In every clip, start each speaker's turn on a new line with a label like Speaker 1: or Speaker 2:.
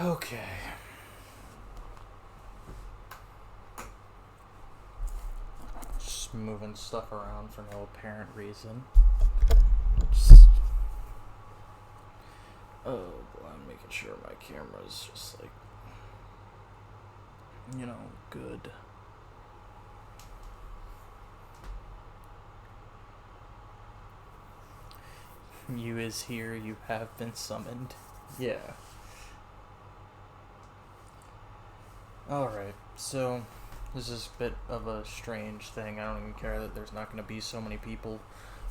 Speaker 1: Okay. Just moving stuff around for no apparent reason. Just, oh boy, I'm making sure my camera's just like, good. You is here, you have been summoned. Yeah. Alright, so this is a bit of a strange thing. I don't even care that there's not going to be so many people.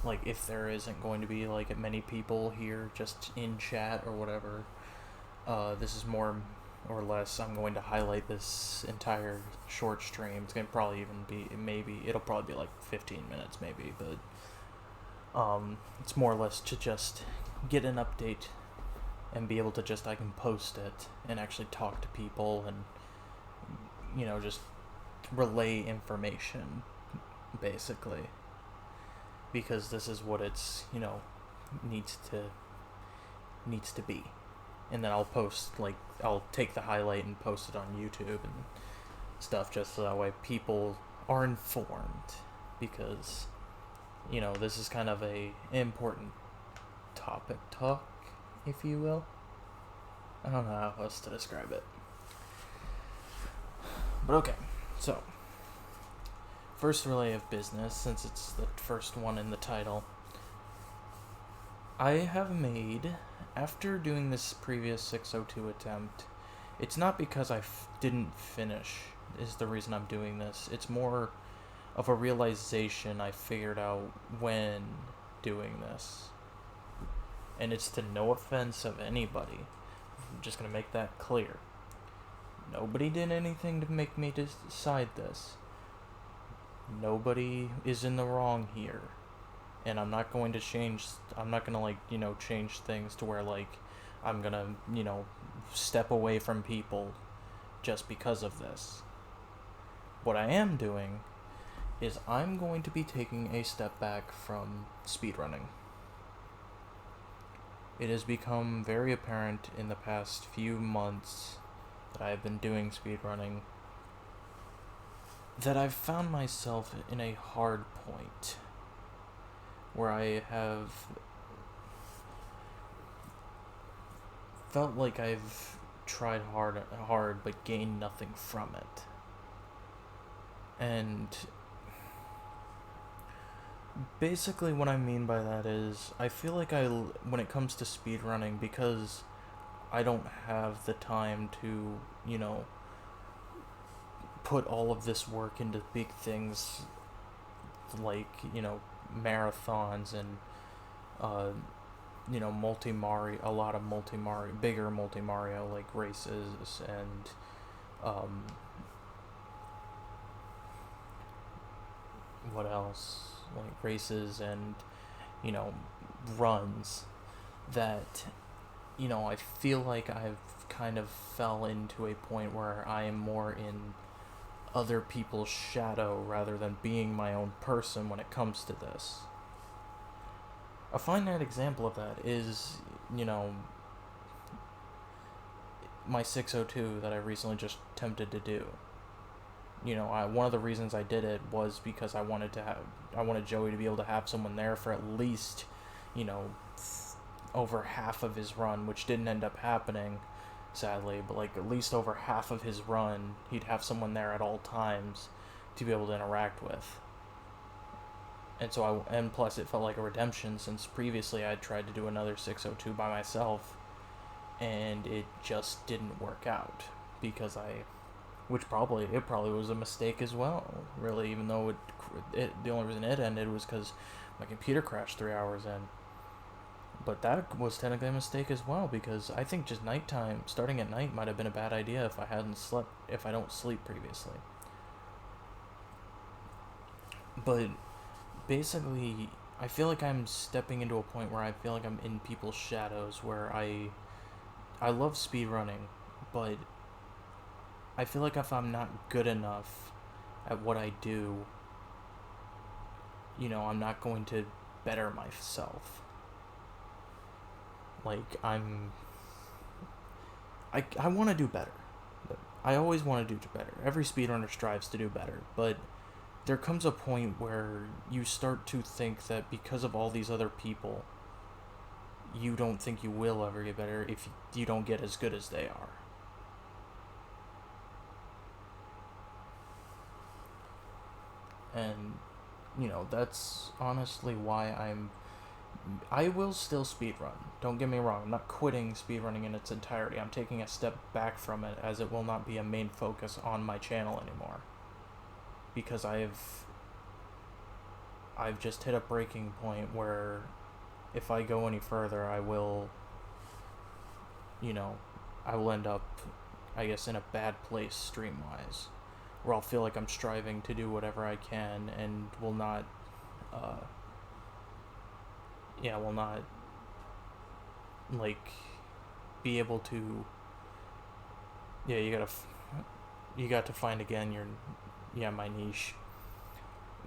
Speaker 1: Like, if there isn't going to be, like, many people here just in chat or whatever, this is more or less, I'm going to highlight this entire short stream. It's going to probably even be, it'll probably be like 15 minutes maybe, but it's more or less to just get an update and be able to I can post it and actually talk to people and, just relay information, basically. Because this is what it's, needs to be. And then I'll I'll take the highlight and post it on YouTube and stuff, just so that way people are informed. Because, this is kind of a important topic talk, if you will. I don't know how else to describe it. But okay, so first relay of business, since it's the first one in the title. I have made, after doing this previous 602 attempt, it's not because I didn't finish is the reason I'm doing this. It's more of a realization I figured out when doing this. And it's to no offense of anybody. I'm just going to make that clear. Nobody did anything to make me decide this. Nobody is in the wrong here. And I'm not going to change things to where, I'm gonna, step away from people just because of this. What I am doing is I'm going to be taking a step back from speedrunning. It has become very apparent in the past few months that I have been doing speedrunning that I've found myself in a hard point where I have felt like I've tried hard but gained nothing from it. And basically what I mean by that is I feel like when it comes to speedrunning, because I don't have the time to, put all of this work into big things like, marathons and, a lot of bigger multi-Mario, like, races and, what else? Like, races and, runs that, I feel like I've kind of fell into a point where I am more in other people's shadow rather than being my own person when it comes to this. A finite example of that is, my 602 that I recently just attempted to do. One of the reasons I did it was because I wanted Joey to be able to have someone there for at least, over half of his run, which didn't end up happening, sadly, but at least over half of his run, he'd have someone there at all times to be able to interact with. And plus it felt like a redemption, since previously I'd tried to do another 602 by myself, and it just didn't work out, because it probably was a mistake as well, really, even though the only reason it ended was because my computer crashed 3 hours in. But that was technically a mistake as well, because I think just starting at night might have been a bad idea if I don't sleep previously. But basically, I feel like I'm stepping into a point where I feel like I'm in people's shadows, where I love speedrunning, but I feel like if I'm not good enough at what I do, I'm not going to better myself. I want to do better. I always want to do better. Every speedrunner strives to do better, but there comes a point where you start to think that because of all these other people, you don't think you will ever get better if you don't get as good as they are. And, that's honestly why I will still speedrun. Don't get me wrong, I'm not quitting speedrunning in its entirety. I'm taking a step back from it, as it will not be a main focus on my channel anymore. Because I've just hit a breaking point where if I go any further, I will end up, I guess, in a bad place stream-wise, where I'll feel like I'm striving to do whatever I can and will not, like, be able to, you got to find again my niche.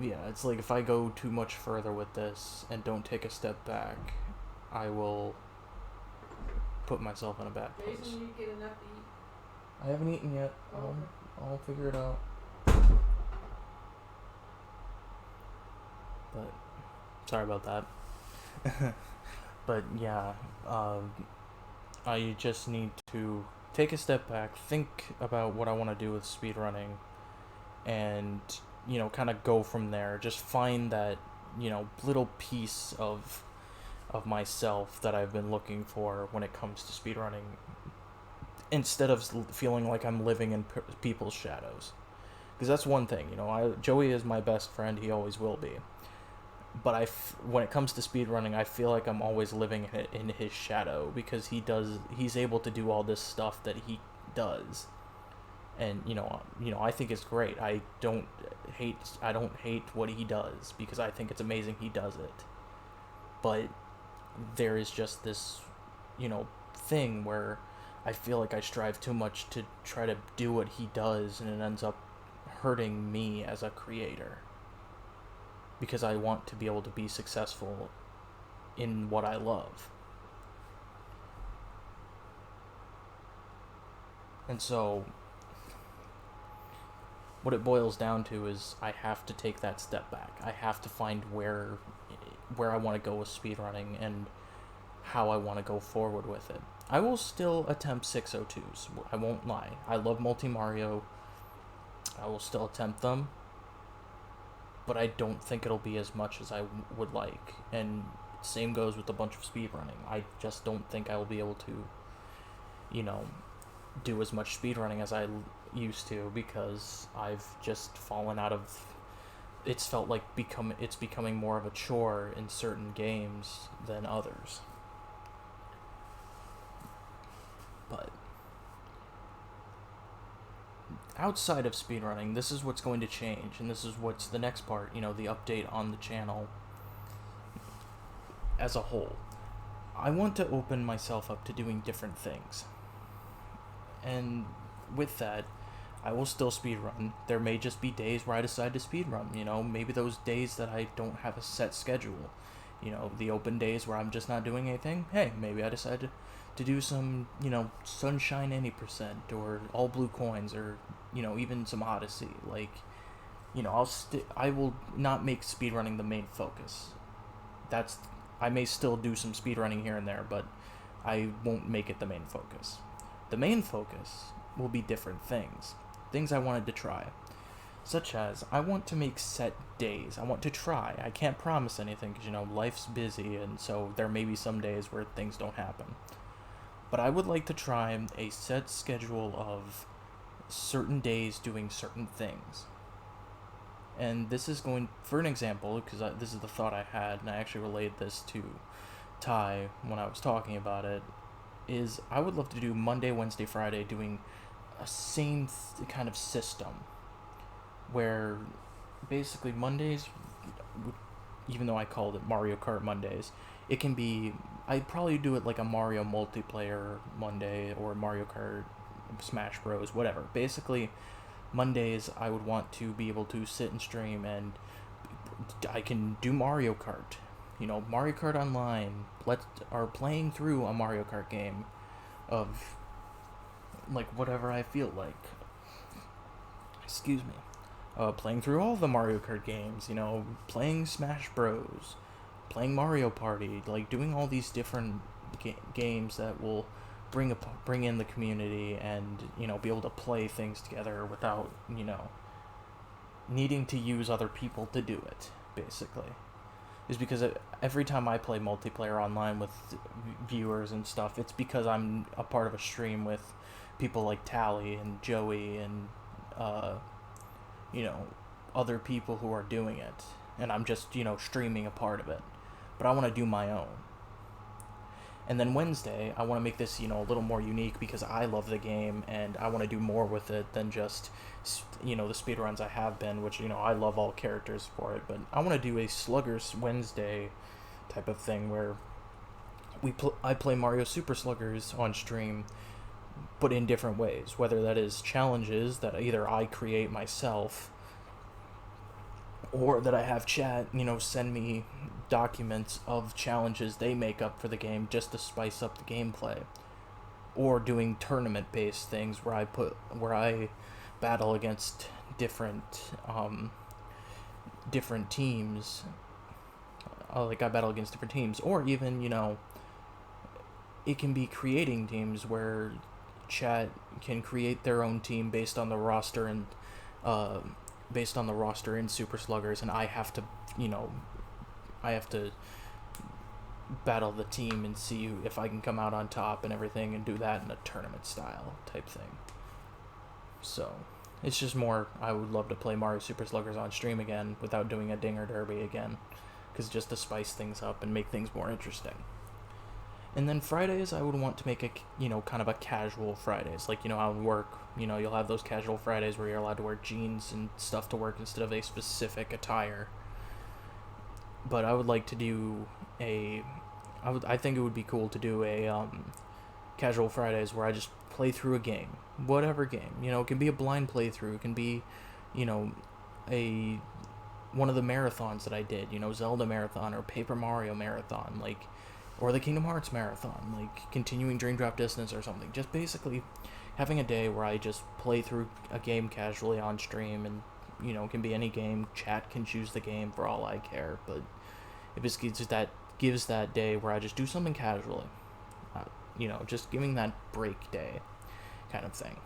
Speaker 1: Yeah, it's like if I go too much further with this and don't take a step back, I will put myself in a bad place.
Speaker 2: Jason, you get enough to eat?
Speaker 1: I haven't eaten yet.
Speaker 2: Okay.
Speaker 1: I'll figure it out. But sorry about that. But yeah, I just need to take a step back, think about what I want to do with speedrunning, and kind of go from there. Just find that little piece of myself that I've been looking for when it comes to speedrunning, instead of feeling like I'm living in people's shadows. Because that's one thing, Joey is my best friend. He always will be. But when it comes to speedrunning, I feel like I'm always living in his shadow, because he's able to do all this stuff that he does. And I think it's great. I don't hate what he does, because I think it's amazing he does it. But there is just this thing where I feel like I strive too much to try to do what he does, and it ends up hurting me as a creator, because I want to be able to be successful in what I love. And so what it boils down to is I have to take that step back. I have to find where I want to go with speedrunning and how I want to go forward with it. I will still attempt 602s. I won't lie. I love Multi-Mario. I will still attempt them. But I don't think it'll be as much as I would like. And same goes with a bunch of speedrunning. I just don't think I will be able to, do as much speedrunning as I used to, because I've just fallen out of... It's felt like it's becoming more of a chore in certain games than others. But outside of speedrunning, this is what's going to change, and this is what's the next part, the update on the channel as a whole. I want to open myself up to doing different things. And with that, I will still speedrun. There may just be days where I decide to speedrun, maybe those days that I don't have a set schedule. The open days where I'm just not doing anything, hey, maybe I decide to do some, Sunshine 80%, or all blue coins, or, even some Odyssey. Like, I will not make speedrunning the main focus. I may still do some speedrunning here and there, but I won't make it the main focus. The main focus will be different things I wanted to try, such as I want to make set days. I want to try. I can't promise anything because, life's busy, and so there may be some days where things don't happen. But I would like to try a set schedule of certain days doing certain things. And this is going, for an example, because this is the thought I had, and I actually relayed this to Ty when I was talking about it, is I would love to do Monday, Wednesday, Friday, doing a same kind of system, where basically Mondays, even though I called it Mario Kart Mondays, it can be, I'd probably do it like a Mario multiplayer Monday, or Mario Kart, Smash Bros, whatever. Basically, Mondays I would want to be able to sit and stream, and I can do Mario Kart, Mario Kart Online, playing through a Mario Kart game of like whatever I feel like. Excuse me. Playing through all the Mario Kart games, playing Smash Bros, playing Mario Party, like doing all these different games that will bring in the community and be able to play things together without needing to use other people to do it. Basically, is because every time I play multiplayer online with viewers and stuff, it's because I'm a part of a stream with people like Tally and Joey and other people who are doing it, and I'm just streaming a part of it, but I want to do my own. And then Wednesday, I want to make this, a little more unique because I love the game and I want to do more with it than just, the speedruns I have been, which, I love all characters for it. But I want to do a Sluggers Wednesday type of thing where I play Mario Super Sluggers on stream, but in different ways. Whether that is challenges that either I create myself or that I have chat, send me documents of challenges they make up for the game just to spice up the gameplay, or doing tournament-based things where I battle against different teams. Like I battle against different teams, or even it can be creating teams where chat can create their own team based on the roster and in Super Sluggers, and I have to battle the team and see if I can come out on top and everything, and do that in a tournament style type thing. So it's just more, I would love to play Mario Super Sluggers on stream again without doing a Dinger Derby again, because just to spice things up and make things more interesting. And then Fridays, I would want to make kind of a casual Fridays. Like, how it would work, you'll have those casual Fridays where you're allowed to wear jeans and stuff to work instead of a specific attire. But I would like to do I think it would be cool to do a casual Fridays where I just play through a game. Whatever game. It can be a blind playthrough. It can be, one of the marathons that I did, Zelda Marathon or Paper Mario Marathon, or the Kingdom Hearts Marathon, continuing Dream Drop Distance or something. Just basically having a day where I just play through a game casually on stream, and, it can be any game. Chat can choose the game for all I care, but if it's gives that day where I just do something casually, just giving that break day kind of thing.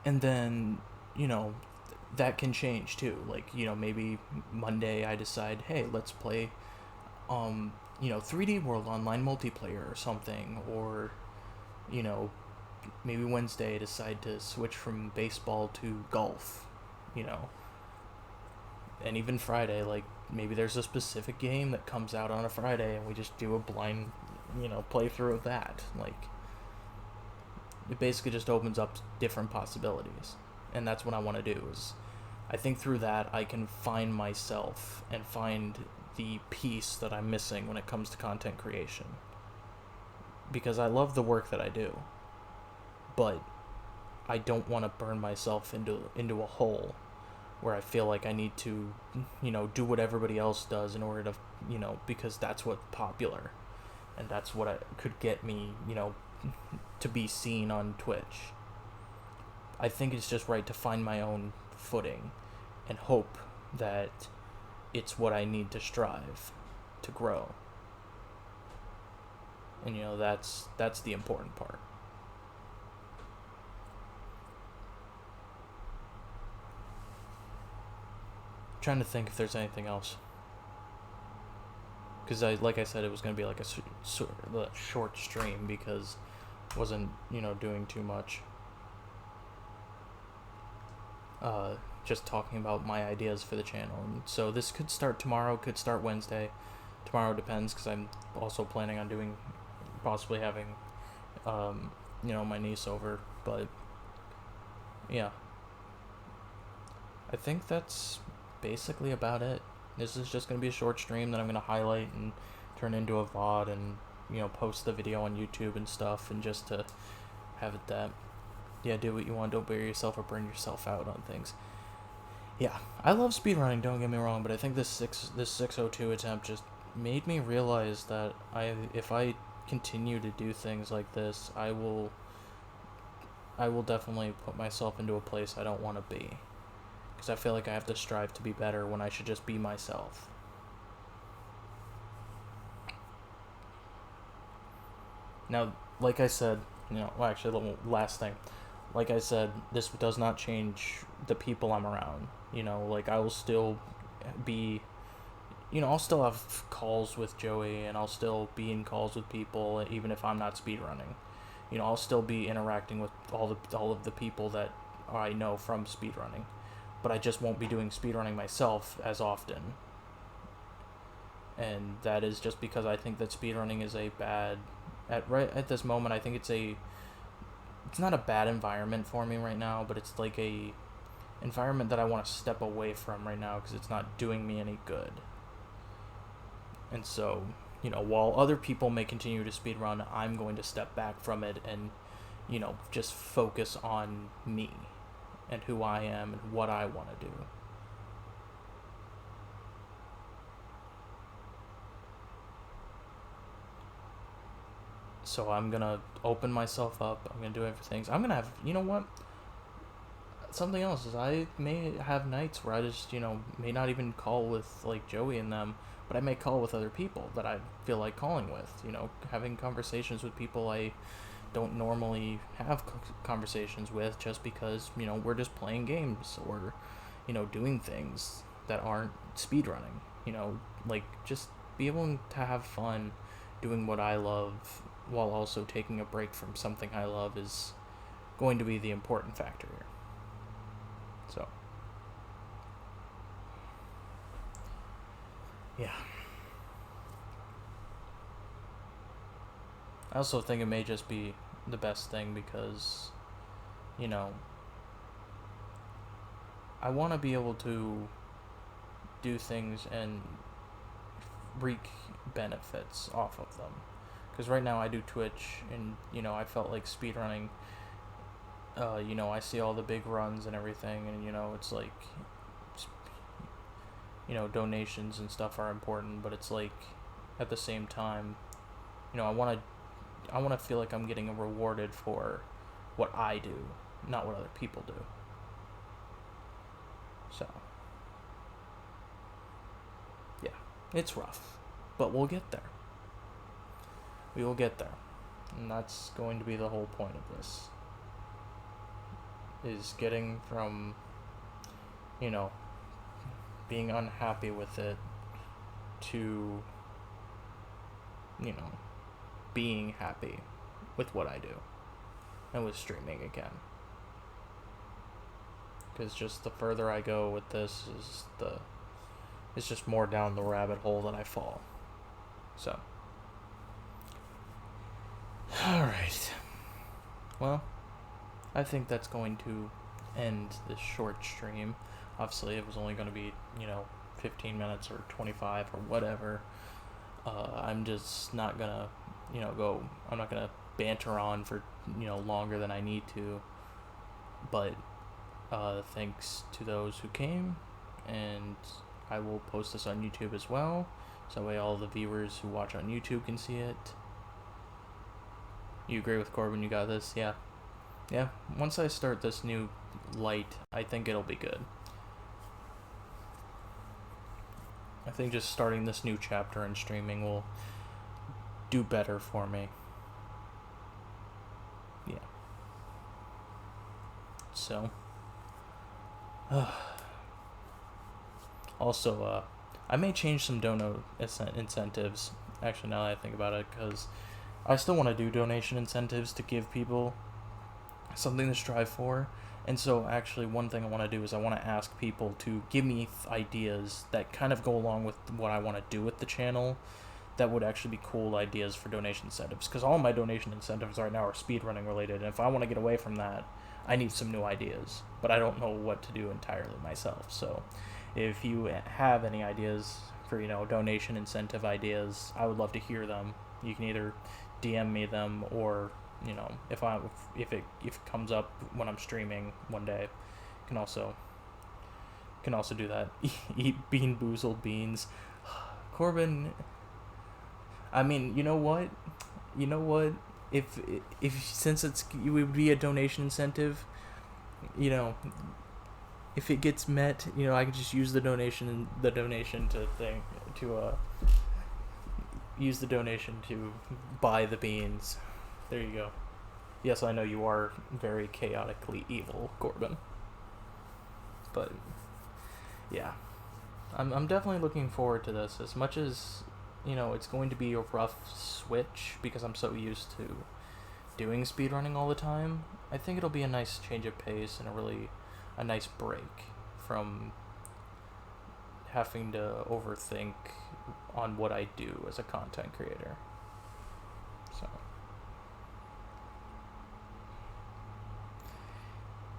Speaker 1: And then, that can change too. Maybe Monday I decide, hey, let's play 3D World Online multiplayer or something, or maybe Wednesday I decide to switch from baseball to golf, and even Friday, maybe there's a specific game that comes out on a Friday and we just do a blind playthrough of that. It basically just opens up different possibilities, and that's what I want to do. Is I think through that I can find myself and find the piece that I'm missing when it comes to content creation, because I love the work that I do, but I don't want to burn myself into a hole where I feel like I need to do what everybody else does in order to because that's what's popular and that's what could get me to be seen on Twitch. I think it's just right to find my own footing and hope that it's what I need to strive to grow. And that's the important part. I'm trying to think if there's anything else, because like I said, it was going to be like a short stream because I wasn't doing too much. Just talking about my ideas for the channel. And so this could start tomorrow, could start Wednesday. Tomorrow depends, because I'm also planning on possibly having, my niece over. But yeah, I think that's basically about it. This is just going to be a short stream that I'm going to highlight and turn into a VOD and, post the video on YouTube and stuff, and just to have it that, yeah, do what you want, don't bury yourself or burn yourself out on things. Yeah, I love speedrunning, don't get me wrong, but I think this 602 attempt just made me realize that if I continue to do things like this, I will definitely put myself into a place I don't want to be. Because I feel like I have to strive to be better when I should just be myself. Now, like I said, well, actually, last thing. Like I said, this does not change the people I'm around. Like, I will still be, I'll still have calls with Joey, and I'll still be in calls with people, even if I'm not speedrunning. I'll still be interacting with all of the people that I know from speedrunning. But I just won't be doing speedrunning myself as often. And that is just because I think that speedrunning is a bad... Right at this moment, I think it's not a bad environment for me right now, but it's like a environment that I want to step away from right now because it's not doing me any good. And so, while other people may continue to speedrun, I'm going to step back from it and, just focus on me and who I am and what I want to do. So I'm going to open myself up. I'm going to do everything. I'm going to have, what? Something else is I may have nights where I just, may not even call with, like, Joey and them, but I may call with other people that I feel like calling with, having conversations with people I don't normally have conversations with just because, we're just playing games or, doing things that aren't speedrunning, like just be able to have fun doing what I love while also taking a break from something I love is going to be the important factor here. So, yeah. I also think it may just be the best thing because, I want to be able to do things and reap benefits off of them. Because right now I do Twitch and, I felt like speedrunning, I see all the big runs and everything and, it's like, donations and stuff are important, but it's like, at the same time, I want to feel like I'm getting rewarded for what I do, not what other people do. So, yeah, it's rough, but we'll get there. We will get there, and that's going to be the whole point of this, is getting from, being unhappy with it to, being happy with what I do and with streaming again. Because just the further I go with this it's just more down the rabbit hole that I fall. So, alright. Well, I think that's going to end this short stream. Obviously, it was only going to be, 15 minutes or 25 or whatever. I'm just not going to, I'm not going to banter on for, longer than I need to. But, thanks to those who came, and I will post this on YouTube as well, so that way all the viewers who watch on YouTube can see it. You agree with Corbin? You got this? Yeah. Once I start this new light, I think it'll be good. I think just starting this new chapter in streaming will do better for me. Yeah. So, also, I may change some dono incentives, actually, now that I think about it, because I still want to do donation incentives to give people something to strive for. And so, actually, one thing I want to do is I want to ask people to give me ideas that kind of go along with what I want to do with the channel that would actually be cool ideas for donation incentives. Because all my donation incentives right now are speedrunning related, and if I want to get away from that, I need some new ideas. But I don't know what to do entirely myself. So, if you have any ideas for, donation incentive ideas, I would love to hear them. You can either DM me them or... if it comes up when I'm streaming one day, can also do that. Eat bean boozled beans. Corbin, I mean, you know what? You know what? If since it would be a donation incentive, you know, if it gets met, I could just use the donation to use the donation to buy the beans. There you go. Yes, I know you are very chaotically evil, Corbin. But yeah, I'm definitely looking forward to this. As much as it's going to be a rough switch because I'm so used to doing speedrunning all the time. I think it'll be a nice change of pace and a nice break from having to overthink on what I do as a content creator. So,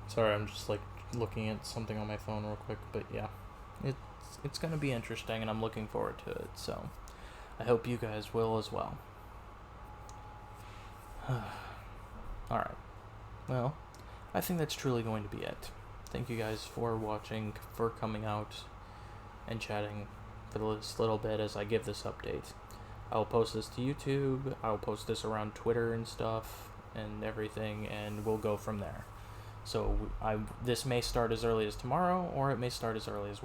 Speaker 1: sorry, I'm just like looking at something on my phone real quick, but yeah, it's gonna be interesting, and I'm looking forward to it. So, I hope you guys will as well. All right. Well, I think that's truly going to be it. Thank you guys for watching, for coming out and chatting for this little bit as I give this update. I'll post this to YouTube, I'll post this around Twitter and stuff and everything, and we'll go from there. So this may start as early as tomorrow, or it may start as early as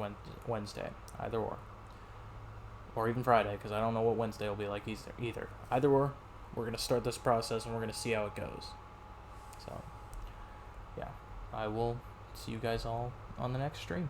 Speaker 1: Wednesday, either or even Friday, because I don't know what Wednesday will be like either. Either or, we're going to start this process and we're going to see how it goes. So, yeah, I will see you guys all on the next stream.